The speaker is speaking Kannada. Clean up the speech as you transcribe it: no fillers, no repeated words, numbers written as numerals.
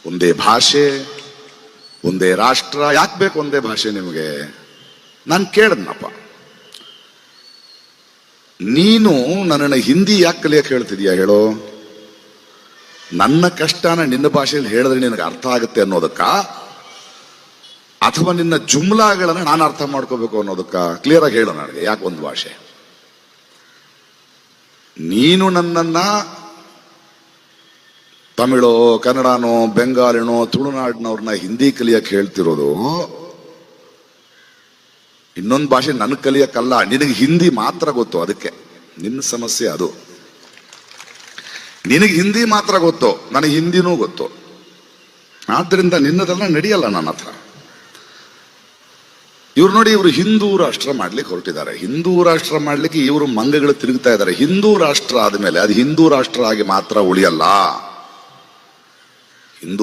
ಒಂದೇ ಭಾಷೆ, ಒಂದೇ ರಾಷ್ಟ್ರ. ಯಾಕೆ ಬೇಕು ಒಂದೇ ಭಾಷೆ ನಿಮಗೆ? ನಾನು ಕೇಳದ್ನಪ್ಪ, ನೀನು ನನ್ನನ್ನು ಹಿಂದಿ ಯಾಕೆ ಕಲಿಯಕ್ಕೆ ಹೇಳ್ತಿದ್ಯಾ ಹೇಳೋ? ನನ್ನ ಕಷ್ಟನ ನಿನ್ನ ಭಾಷೆಯಲ್ಲಿ ಹೇಳಿದ್ರೆ ನಿನಗೆ ಅರ್ಥ ಆಗುತ್ತೆ ಅನ್ನೋದಕ್ಕ, ಅಥವಾ ನಿನ್ನ ಜುಮ್ಲಾಗಳನ್ನು ನಾನು ಅರ್ಥ ಮಾಡ್ಕೋಬೇಕು ಅನ್ನೋದಕ್ಕ? ಕ್ಲಿಯರ್ ಆಗಿ ಹೇಳು ನನಗೆ, ಯಾಕೆ ಒಂದು ಭಾಷೆ? ನೀನು ನನ್ನನ್ನ ತಮಿಳೋ, ಕನ್ನಡನೋ, ಬೆಂಗಾಲಿನೋ, ತುಳುನಾಡಿನವ್ರನ್ನ ಹಿಂದಿ ಕಲಿಯಕ್ಕೆ ಹೇಳ್ತಿರೋದು ಇನ್ನೊಂದು ಭಾಷೆ ನನಗೆ ಕಲಿಯಕ್ಕಲ್ಲ. ನಿನಗೆ ಹಿಂದಿ ಮಾತ್ರ ಗೊತ್ತು, ಅದಕ್ಕೆ ನಿನ್ನ ಸಮಸ್ಯೆ ಅದು. ನಿನಗೆ ಹಿಂದಿ ಮಾತ್ರ ಗೊತ್ತು, ನನಗೆ ಹಿಂದಿನೂ ಗೊತ್ತು. ಆದ್ರಿಂದ ನಿನ್ನದೆಲ್ಲ ನಡೆಯಲ್ಲ ನನ್ನ ಹತ್ರ. ಇವ್ರು ನೋಡಿ, ಇವರು ಹಿಂದೂ ರಾಷ್ಟ್ರ ಮಾಡ್ಲಿಕ್ಕೆ ಹೊರಟಿದ್ದಾರೆ. ಹಿಂದೂ ರಾಷ್ಟ್ರ ಮಾಡ್ಲಿಕ್ಕೆ ಇವರು ಮಂಗಗಳು ತಿರುಗ್ತಾ ಇದ್ದಾರೆ. ಹಿಂದೂ ರಾಷ್ಟ್ರ ಆದ್ಮೇಲೆ ಅದು ಹಿಂದೂ ರಾಷ್ಟ್ರ ಆಗಿ ಮಾತ್ರ ಉಳಿಯಲ್ಲ.